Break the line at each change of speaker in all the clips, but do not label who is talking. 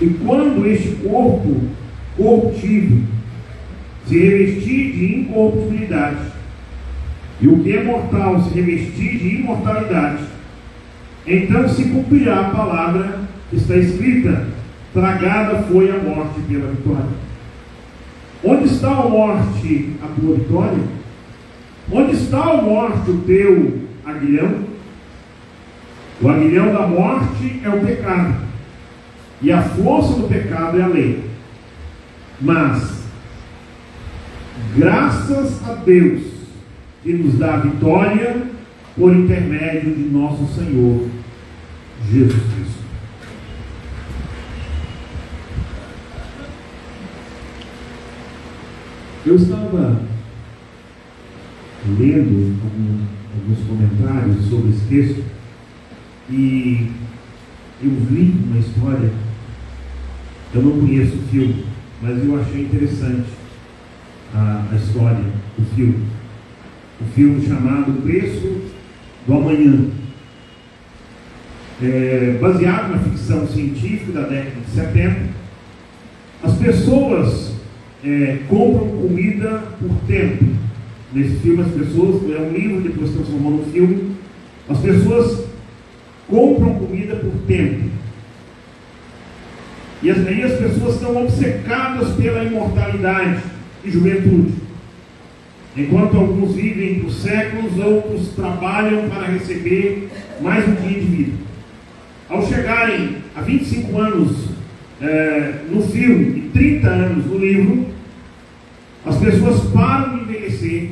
E quando este corpo corruptível se revestir de incorruptibilidade, e o que é mortal se revestir de imortalidade, então se cumprirá a palavra que está escrita: tragada foi a morte pela vitória. Onde está, a morte, a tua vitória? Onde está, a morte, o teu aguilhão? O aguilhão da morte é o pecado, e a força do pecado é a lei. Mas graças a Deus que nos dá a vitória por intermédio de nosso Senhor Jesus Cristo. Eu estava lendo alguns comentários sobre esse texto e eu vi uma história. Eu não conheço o filme, mas eu achei interessante a história do filme. O filme chamado O Preço do Amanhã. Baseado na ficção científica da década de 70. As pessoas compram comida por tempo. Nesse filme, as pessoas, é um livro, depois transformou no filme. As pessoas compram comida por tempo. E aí as pessoas estão obcecadas pela imortalidade e juventude. Enquanto alguns vivem por séculos, outros trabalham para receber mais um dia de vida. Ao chegarem a 25 anos no filme e 30 anos no livro, as pessoas param de envelhecer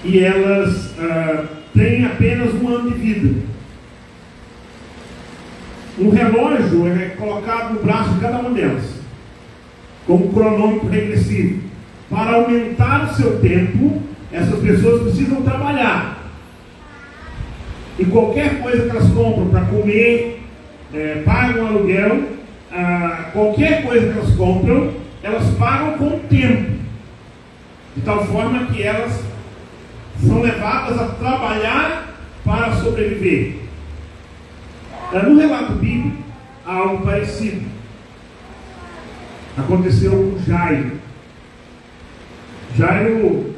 e elas têm apenas um ano de vida. Um relógio é colocado no braço de cada uma delas, como um cronômetro regressivo. Para aumentar o seu tempo, essas pessoas precisam trabalhar. E qualquer coisa que elas compram para comer, pagam aluguel, qualquer coisa que elas compram, elas pagam com o tempo. De tal forma que elas são levadas a trabalhar para sobreviver. No relato bíblico, há algo parecido. Aconteceu com Jairo. Jairo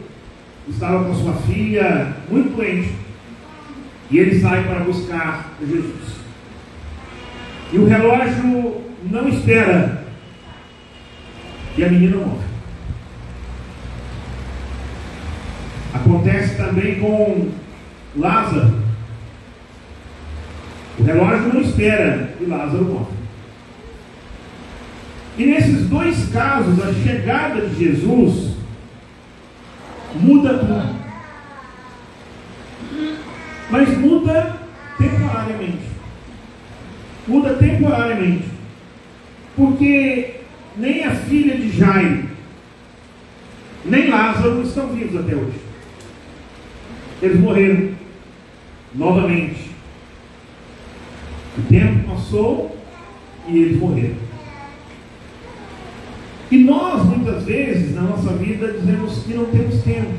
estava com sua filha muito doente. E ele sai para buscar Jesus. E o relógio não espera. E a menina morre. Acontece também com Lázaro. O relógio não espera e Lázaro morre. E nesses dois casos, a chegada de Jesus muda tudo. Mas muda temporariamente. Muda temporariamente. Porque nem a filha de Jairo, nem Lázaro estão vivos até hoje. Eles morreram novamente. O tempo passou e eles morreram. E nós, muitas vezes, na nossa vida, dizemos que não temos tempo.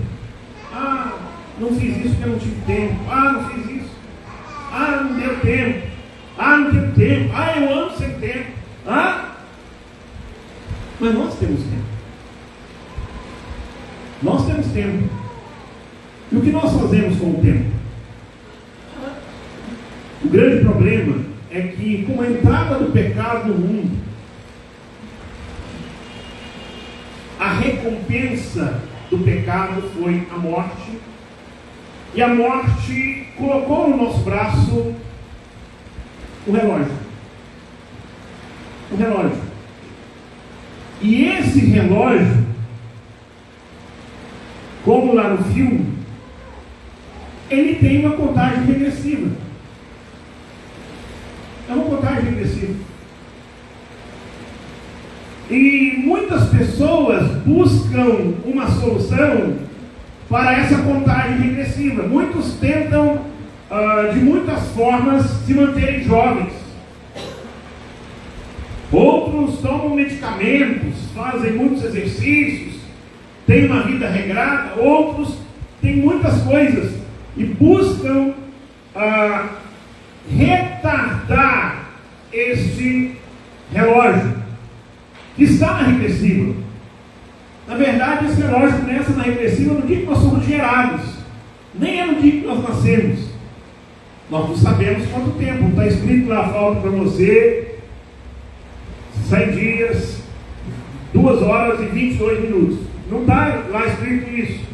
Não fiz isso porque não tive tempo. Não fiz isso. Não deu tempo. Não tenho tempo. Eu ando sem tempo. Mas nós temos tempo. Nós temos tempo. E o que nós fazemos com o tempo? O grande problema é que, com a entrada do pecado no mundo, a recompensa do pecado foi a morte, e a morte colocou no nosso braço o relógio. O relógio. E esse relógio, como lá no filme, ele tem uma contagem regressiva. É uma contagem regressiva. E muitas pessoas buscam uma solução para essa contagem regressiva. Muitos tentam, de muitas formas, se manterem jovens. Outros tomam medicamentos, fazem muitos exercícios, têm uma vida regrada. Outros têm muitas coisas e buscam retardar este relógio que está na regressiva. Na verdade, esse relógio começa na regressiva no dia que nós somos gerados. Nem é no dia que nós nascemos. Nós não sabemos quanto tempo. Está escrito lá, falta para você 100 dias, 2 horas e 22 minutos. Não está lá escrito isso.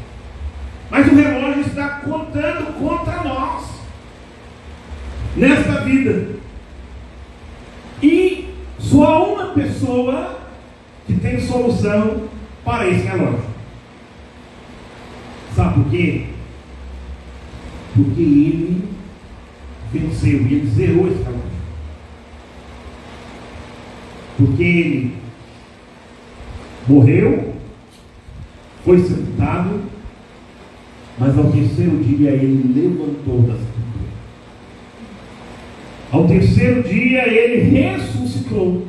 Mas o relógio está contando contra nós nesta vida. E só há uma pessoa que tem solução para esse relógio. Sabe por quê? Porque ele venceu, ele zerou esse relógio. Porque ele morreu, foi sepultado, mas ao terceiro dia ele levantou das cinturas. Ao terceiro dia ele ressuscitou.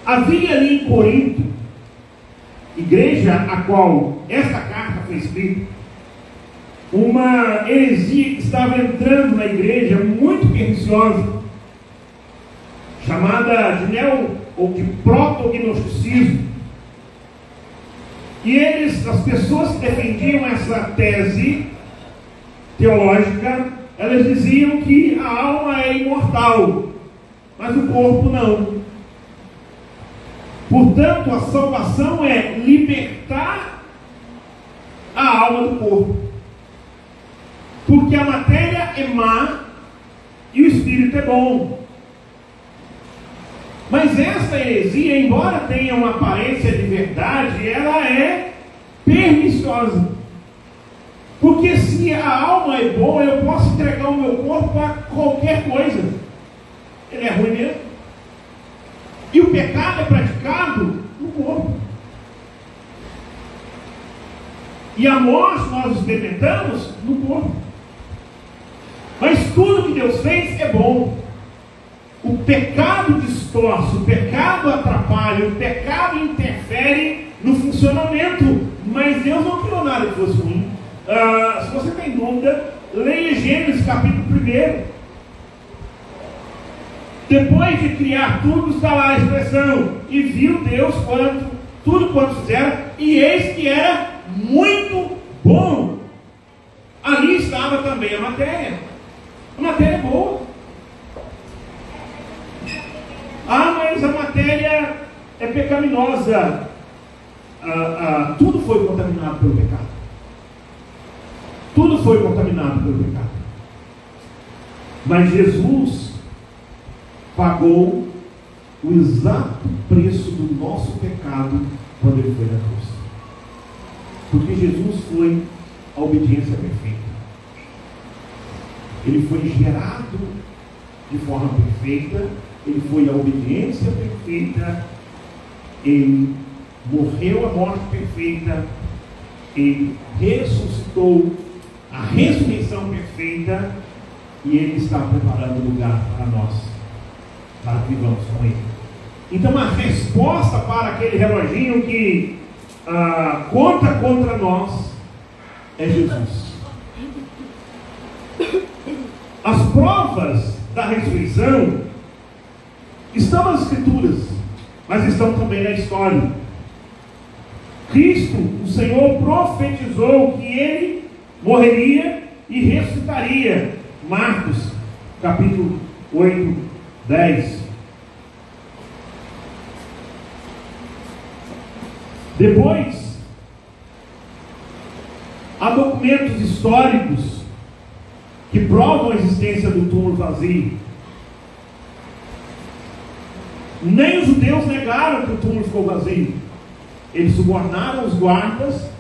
Havia ali em Corinto, igreja a qual esta carta foi escrita, uma heresia que estava entrando na igreja muito perniciosa, chamada de ou de proto-gnosticismo. E as pessoas que defendiam essa tese teológica, elas diziam que a alma é imortal, mas o corpo não. Portanto, a salvação é libertar a alma do corpo. Porque a matéria é má e o espírito é bom. Mas essa heresia, embora tenha uma aparência de verdade, ela é perniciosa. Porque se a alma é boa, eu posso entregar o meu corpo para qualquer coisa. Ele é ruim mesmo. E o pecado é praticado no corpo. E a morte nós experimentamos no corpo. Mas tudo que Deus fez é bom. O pecado distorce, o pecado atrapalha, o pecado interfere no funcionamento. Mas Deus não criou nada que fosse ruim. Se você tem dúvida, leia Gênesis capítulo 1. Depois de criar tudo, está lá a expressão: e viu Deus tudo quanto fizeram, e eis que era muito bom. Ali estava também a matéria. A matéria é boa. Mas a matéria é pecaminosa. Tudo foi contaminado pelo pecado. Tudo foi contaminado pelo pecado. Mas Jesus pagou o exato preço do nosso pecado quando ele foi na cruz. Porque Jesus foi a obediência perfeita. Ele foi gerado de forma perfeita. Ele foi a obediência perfeita. Ele morreu a morte perfeita. Ele ressuscitou a ressurreição perfeita. E ele está preparando lugar para nós, para que vivamos com ele. Então a resposta para aquele reloginho que conta contra nós é Jesus. As provas da ressurreição estão nas Escrituras, mas estão também na história. Cristo, o Senhor, profetizou que ele morreria e ressuscitaria. Marcos, capítulo 8, 10. Depois, há documentos históricos que provam a existência do túmulo vazio. Nem os judeus negaram que o túmulo ficou vazio. Eles subornaram os guardas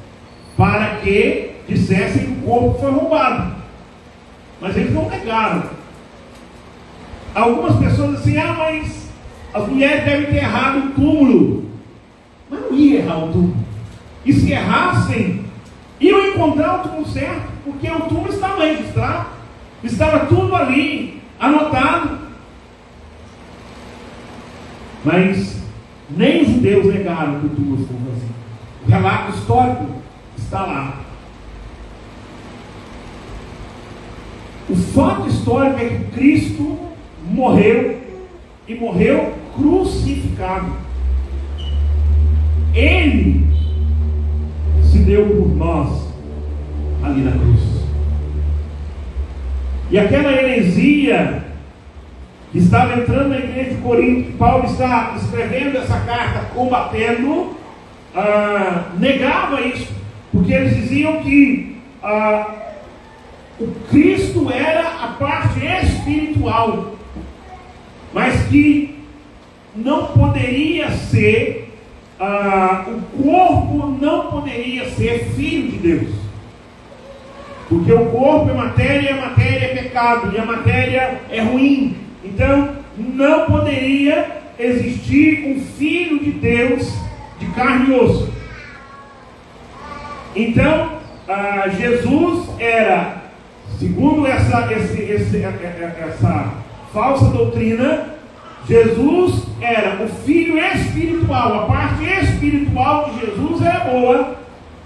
para que dissessem que o corpo foi roubado. Mas eles não negaram. Algumas pessoas dizem assim: mas as mulheres devem ter errado o túmulo. Mas não ia errar o túmulo. E se errassem, iam encontrar o túmulo certo, porque o túmulo estava registrado, estava tudo ali, anotado. Mas nem os judeus negaram que o túmulo ficou vazio. O relato histórico está lá. O fato histórico é que Cristo morreu e morreu crucificado. Ele se deu por nós ali na cruz. E aquela heresia que estava entrando na igreja de Corinto, Paulo está escrevendo essa carta, combatendo, negava isso, porque eles diziam que o Cristo era a parte espiritual, mas que não poderia ser, o corpo não poderia ser filho de Deus, porque o corpo é matéria, a matéria é pecado, e a matéria é ruim. Então não poderia existir um filho de Deus de carne e osso. Então Jesus era, segundo essa falsa doutrina, Jesus era o filho espiritual. A parte espiritual de Jesus era boa,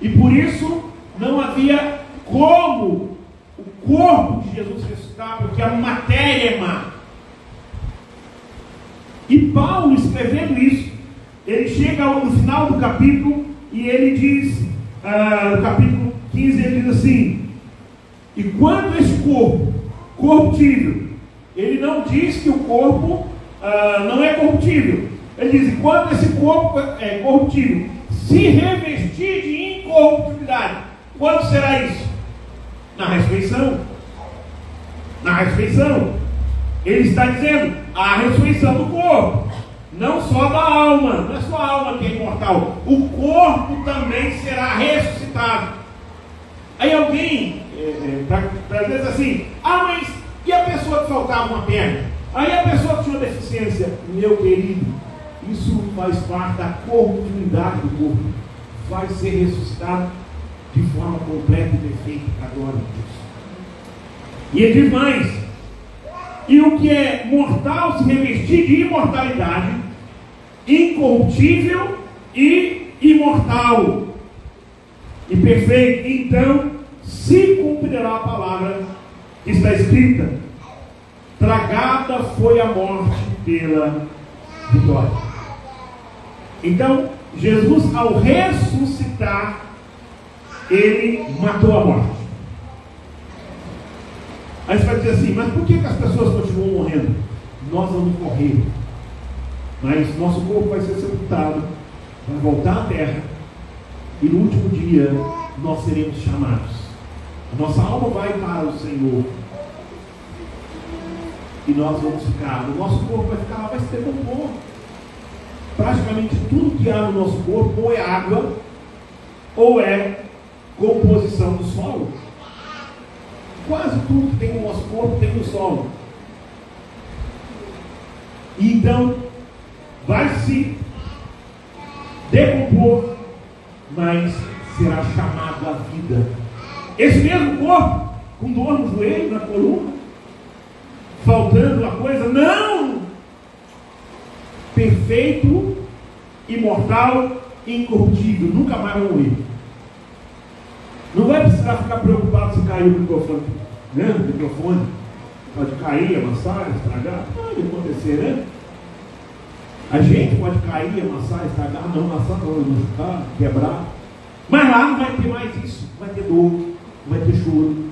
e por isso não havia como o corpo de Jesus ressuscitar, porque a matéria é má. E Paulo, escrevendo isso, ele chega no final do capítulo e ele diz, no capítulo 15, ele diz assim: e quanto a esse corpo corruptível, ele não diz que o corpo não é corruptível. Ele diz: enquanto esse corpo é corruptível se revestir de incorruptibilidade, quando será isso? Na ressurreição. Na ressurreição. Ele está dizendo a ressurreição do corpo, não só da alma. Não é só a alma que é imortal, o corpo também será ressuscitado. Aí alguém às vezes assim: mas e a pessoa que faltava uma perna? Aí a pessoa que tinha uma deficiência? Meu querido, isso faz parte da corruptibilidade do corpo, vai ser ressuscitado de forma completa e perfeita, para a glória de Deus. E ele diz mais: e o que é mortal se revestir de imortalidade, incorruptível e imortal e perfeito. Então se cumprirá a palavra que está escrita: tragada foi a morte pela vitória. Então Jesus, ao ressuscitar, ele matou a morte. Aí você vai dizer assim: mas por que as pessoas continuam morrendo? Nós vamos morrer, mas nosso corpo vai ser sepultado, vai voltar à terra, e no último dia nós seremos chamados. A nossa alma vai para o Senhor, e nós vamos ficar, o nosso corpo vai ficar lá, vai se decompor. Praticamente tudo que há no nosso corpo ou é água, ou é composição do solo. Quase tudo que tem no nosso corpo tem no solo. E então vai se decompor, mas será chamado à vida. Esse mesmo corpo, com dor no joelho, na coluna, faltando uma coisa, não! Perfeito, imortal, incorruptível, nunca mais vai morrer. Não vai precisar ficar preocupado se cair o microfone, né? O microfone pode cair, amassar, estragar, pode acontecer, né? A gente pode cair, amassar, estragar, não amassar, não, machucar, quebrar. Mas lá não vai ter mais isso, não vai ter dor, não vai ter choro,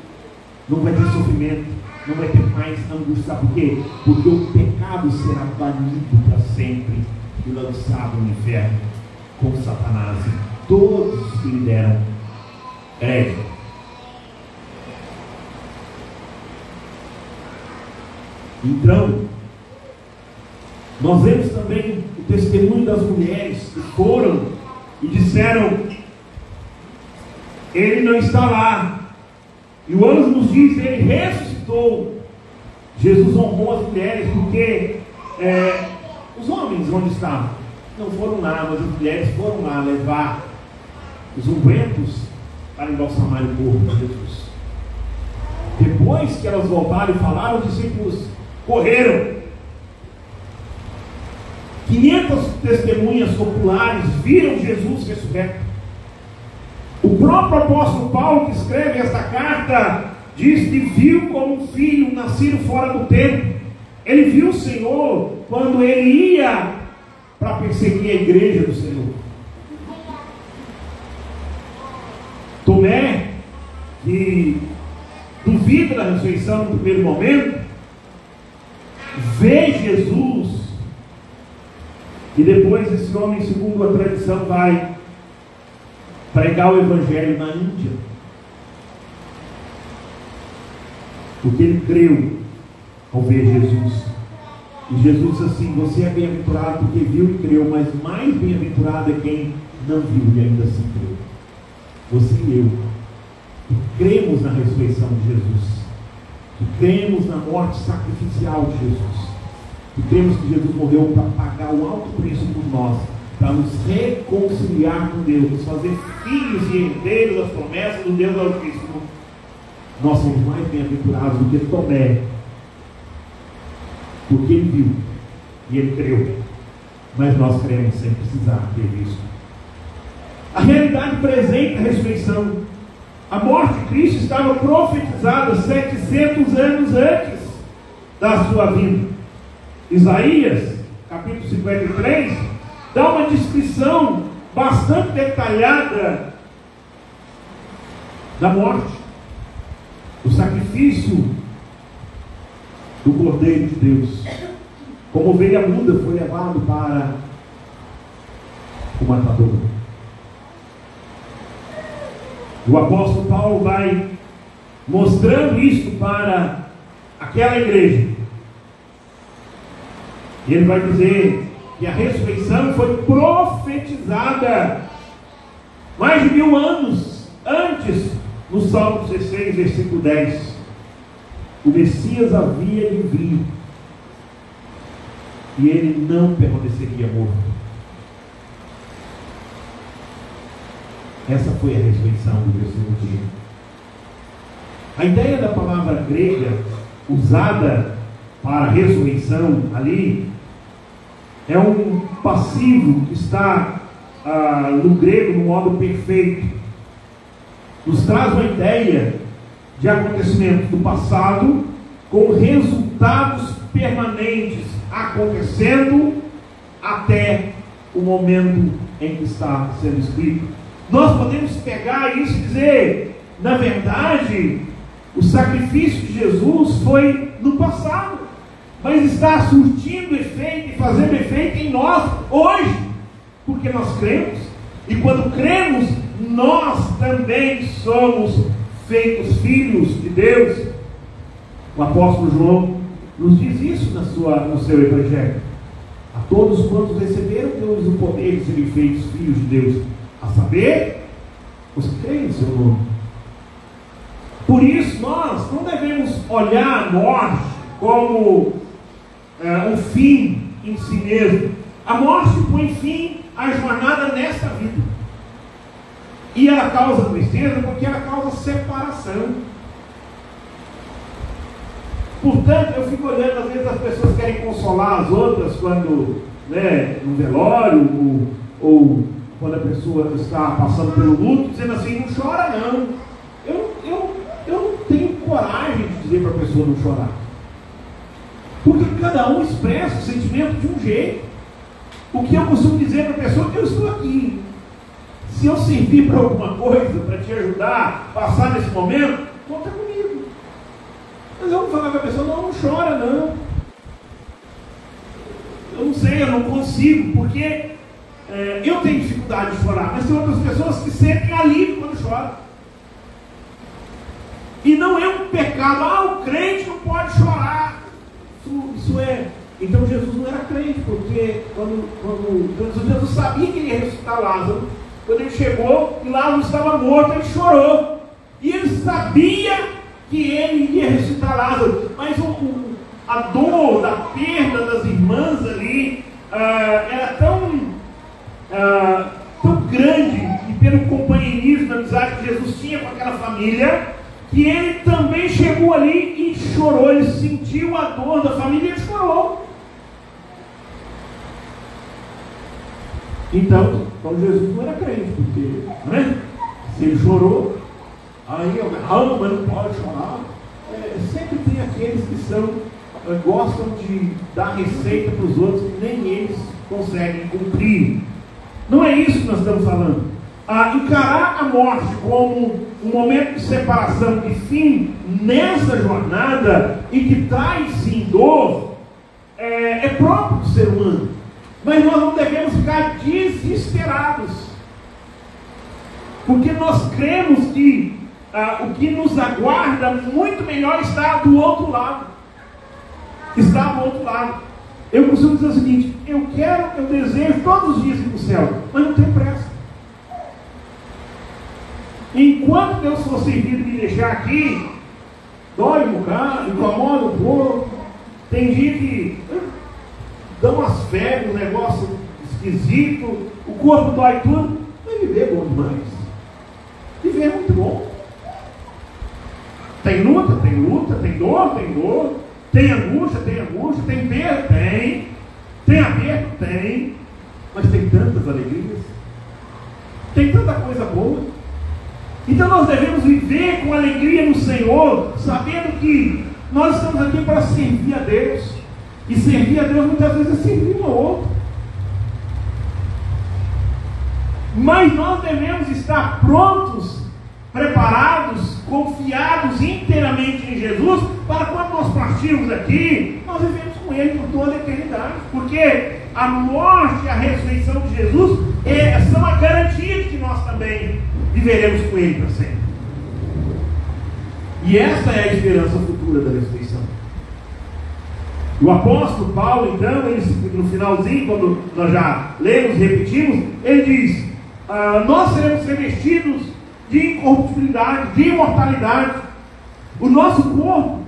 não vai ter sofrimento, não vai ter mais angústia. Sabe por quê? Porque o pecado será banido para sempre e lançado no inferno com Satanás e todos que lhe deram crédito. Então, nós vemos também o testemunho das mulheres que foram e disseram: ele não está lá. E o anjo nos diz: ele ressuscitou. Jesus honrou as mulheres, porque os homens onde estavam? Não foram lá, mas as mulheres foram lá levar os ungüentos para embalsamar o corpo de Jesus. Depois que elas voltaram e falaram, os discípulos correram. 500 testemunhas oculares viram Jesus ressurreto. O próprio apóstolo Paulo, que escreve esta carta, diz que viu como um filho nascido fora do tempo. Ele viu o Senhor quando ele ia para perseguir a igreja do Senhor. Tomé, que duvida da ressurreição no primeiro momento, vê Jesus, e depois esse homem, segundo a tradição, vai pregar o Evangelho na Índia, porque ele creu ao ver Jesus. E Jesus disse assim: você é bem-aventurado porque viu e creu, mas mais bem-aventurado é quem não viu e ainda assim creu. Você e eu, que cremos na ressurreição de Jesus, que cremos na morte sacrificial de Jesus, que cremos que Jesus morreu para pagar o alto preço por nós, para nos reconciliar com Deus, nos fazer filhos e herdeiros das promessas do Deus Altíssimo. Nós somos mais bem-aventurados do que Tomé, porque ele viu e ele creu, mas nós cremos sem precisar ter visto. A realidade presente da ressurreição, a morte de Cristo estava profetizada 700 anos antes da sua vinda. Isaías, capítulo 53, dá uma descrição bastante detalhada da morte, do sacrifício do Cordeiro de Deus. Como ovelha muda foi levado para o matador. O apóstolo Paulo vai mostrando isso para aquela igreja. E ele vai dizer que a ressurreição foi profetizada mais de 1000 anos antes, no Salmo 16, versículo 10. O Messias havia de vir e ele não permaneceria morto. Essa foi a ressurreição do versículo 1. A ideia da palavra grega usada para ressurreição ali é um passivo que está no grego no modo perfeito. Nos traz uma ideia de acontecimentos do passado com resultados permanentes acontecendo até o momento em que está sendo escrito. Nós podemos pegar isso e dizer, na verdade, o sacrifício de Jesus foi no passado, mas está surtindo efeito e fazendo efeito em nós hoje, porque nós cremos, e quando cremos, nós também somos feitos filhos de Deus. O apóstolo João nos diz isso no seu Evangelho: a todos quantos receberam, deu-lhes o poder de serem feitos filhos de Deus, a saber, os que creem em seu nome. Por isso nós não devemos olhar a morte como um fim em si mesmo. A morte põe fim à jornada nesta vida, e ela causa tristeza porque ela causa separação. Portanto, eu fico olhando, às vezes as pessoas querem consolar as outras quando, no velório, ou quando a pessoa está passando pelo luto, dizendo assim: não chora não. Eu não tenho coragem de dizer para a pessoa não chorar, porque cada um expressa o sentimento de um jeito. O que eu costumo dizer para a pessoa: eu estou aqui, se eu servir para alguma coisa, para te ajudar a passar nesse momento, conta comigo. Mas eu vou falar para a pessoa: não chora não. Eu não sei, eu não consigo, porque eu tenho dificuldade de chorar, mas tem outras pessoas que sentem alívio quando choram. E não é um pecado, o crente não pode chorar. Isso é. Então Jesus não era crente, porque quando Jesus sabia que ele ia ressuscitar Lázaro, quando ele chegou e Lázaro estava morto, ele chorou. E ele sabia que ele ia ressuscitar Lázaro, mas a dor da perda das irmãs ali era tão grande, e pelo companheirismo, da amizade que Jesus tinha com aquela família, que ele também chegou ali e chorou. Ele sentiu a dor da família e ele chorou. Então Jesus não era crente, porque se ele chorou, aí mas não pode chorar. Sempre tem aqueles que são gostam de dar receita para os outros que nem eles conseguem cumprir. Não é isso que nós estamos falando. Encarar a morte como um momento de separação, de fim nessa jornada e que traz sim dor, é próprio do ser humano. Mas nós não devemos ficar desesperados, porque nós cremos que o que nos aguarda muito melhor está do outro lado. Está do outro lado. Eu costumo dizer o seguinte: eu desejo todos os dias ir para o céu, mas não tenho pressa. Enquanto Deus for servido e me deixar aqui, dói um bocado, incomoda um pouco. Tem dia que dá umas febres, um negócio esquisito, o corpo dói tudo, mas viver é bom demais. Viver é muito bom. Tem luta, tem dor, tem angústia, tem perda, tem aperto, tem, mas tem tantas alegrias, tem tanta coisa boa. Então nós devemos viver com alegria no Senhor, sabendo que nós estamos aqui para servir a Deus, e servir a Deus muitas vezes é servir um ao outro. Mas nós devemos estar prontos, preparados, confiados inteiramente em Jesus, para quando nós partirmos daqui, nós vivemos com Ele por toda a eternidade, porque a morte e a ressurreição de Jesus são a garantia de que nós também viveremos com Ele para sempre. E essa é a esperança futura da ressurreição. O apóstolo Paulo, então, no finalzinho, quando nós já lemos e repetimos, ele diz: nós seremos revestidos de incorruptibilidade, de imortalidade. O nosso corpo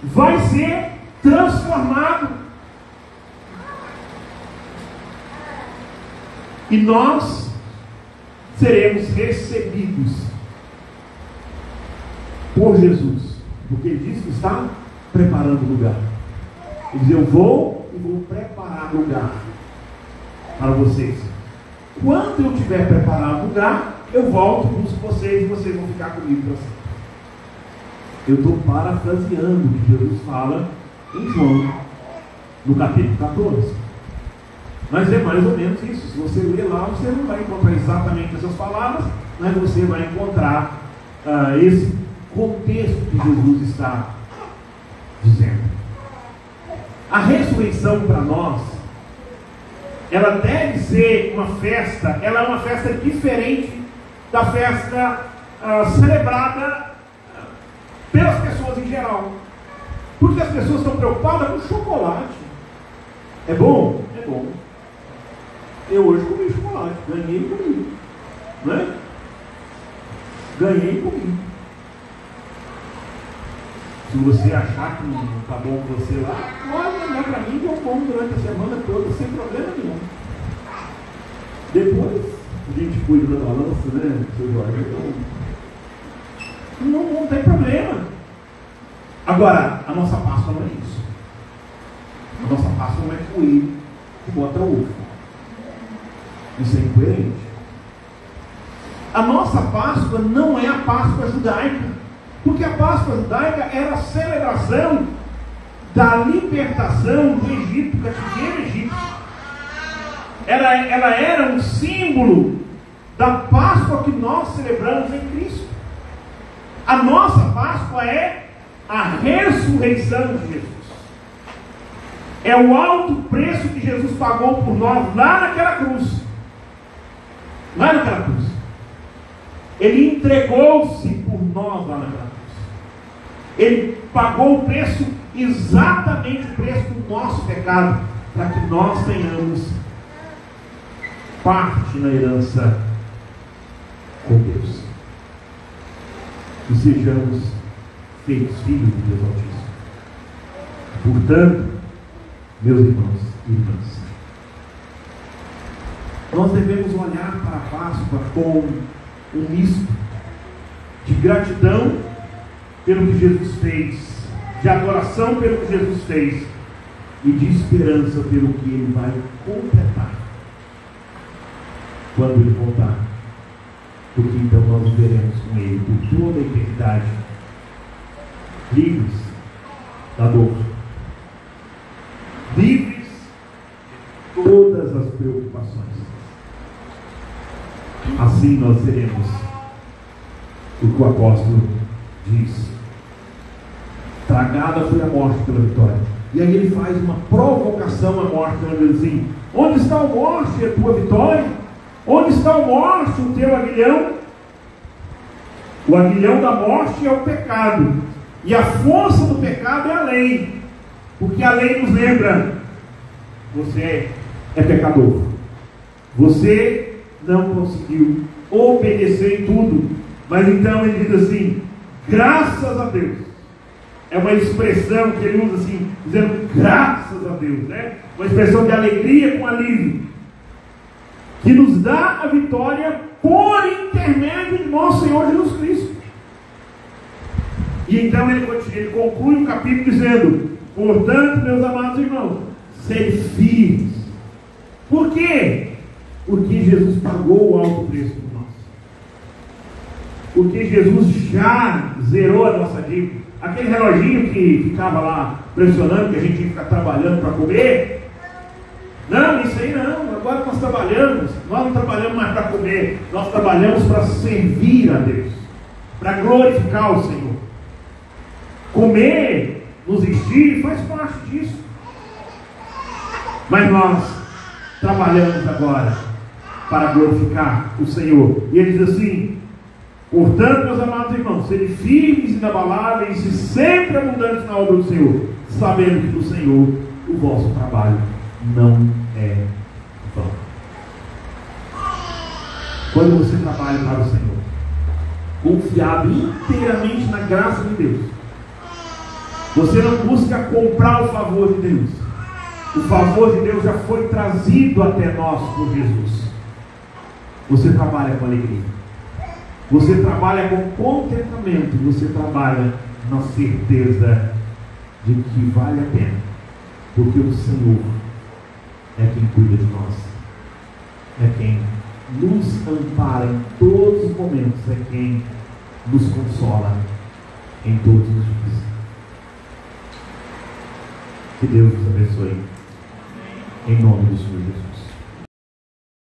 vai ser transformado. E nós seremos recebidos por Jesus, porque Ele diz que está preparando o lugar. Ele diz: eu vou e vou preparar lugar para vocês. Quando eu tiver preparado o lugar, eu volto, busco vocês e vocês vão ficar comigo para sempre. Eu estou parafraseando o que Jesus fala em João, no capítulo 14. Mas é mais ou menos isso. Se você ler lá, você não vai encontrar exatamente essas palavras, mas você vai encontrar esse contexto que Jesus está dizendo. A ressurreição para nós, ela deve ser uma festa, ela é uma festa diferente da festa celebrada pelas pessoas em geral. Porque as pessoas estão preocupadas com chocolate. É bom? É bom. Eu hoje comi chocolate, ganhei e comi. Não é? Ganhei e comi. Se você achar que não está bom para você lá, pode mandar para mim que eu como durante a semana toda, sem problema nenhum. Depois, a gente cuida da balança, né? Não tem problema. Agora, a nossa Páscoa não é isso. A nossa Páscoa não é coelho que bota ovo. Isso é incoerente. A nossa Páscoa não é a Páscoa judaica. Porque a Páscoa judaica era a celebração da libertação do Egito, do cativeiro egípcio. Ela era um símbolo da Páscoa que nós celebramos em Cristo. A nossa Páscoa é a ressurreição de Jesus. É o alto preço que Jesus pagou por nós lá naquela cruz. Lá naquela cruz. Ele entregou-se por nós lá naquela cruz. Ele pagou o preço, exatamente o preço do nosso pecado, para que nós tenhamos parte na herança com Deus. E sejamos feitos filhos de Deus Altíssimo. Portanto, meus irmãos e irmãs, nós devemos olhar para a Páscoa com um misto de gratidão pelo que Jesus fez, de adoração pelo que Jesus fez e de esperança pelo que Ele vai completar quando Ele voltar, porque então nós viveremos com Ele por toda a eternidade, livres da dor, livres de todas as preocupações. Assim nós seremos o que o apóstolo diz. Tragada foi a morte pela vitória. E aí ele faz uma provocação à morte, ele diz assim: onde está a morte, a tua vitória? Onde está a morte, o teu aguilhão? O aguilhão da morte é o pecado, e a força do pecado é a lei, porque a lei nos lembra: você é pecador, você não conseguiu obedecer em tudo. Mas então ele diz assim: graças a Deus. É uma expressão que ele usa assim, dizendo graças a Deus, né? Uma expressão de alegria com alívio, que nos dá a vitória por intermédio de nosso Senhor Jesus Cristo. E então ele conclui o capítulo dizendo: portanto, meus amados irmãos, sede firmes. Por quê? Porque Jesus pagou o alto preço por nós. Porque Jesus já zerou a nossa dívida. Aquele reloginho que ficava lá pressionando, que a gente ia ficar trabalhando para comer. Não, isso aí não. Agora nós trabalhamos. Nós não trabalhamos mais para comer. Nós trabalhamos para servir a Deus, para glorificar o Senhor. Comer, nos vestir, faz parte disso. Mas nós trabalhamos agora para glorificar o Senhor. E ele diz assim: portanto, meus amados irmãos, sede firmes e inabaláveis e sempre abundantes na obra do Senhor, sabendo que no Senhor o vosso trabalho não é vão. Quando você trabalha para o Senhor, confiado inteiramente na graça de Deus, você não busca comprar o favor de Deus. O favor de Deus já foi trazido até nós por Jesus. Você trabalha com alegria, você trabalha com contentamento, você trabalha na certeza de que vale a pena, porque o Senhor é quem cuida de nós, é quem nos ampara em todos os momentos, é quem nos consola em todos os dias. Que Deus nos abençoe, em nome do Senhor Jesus.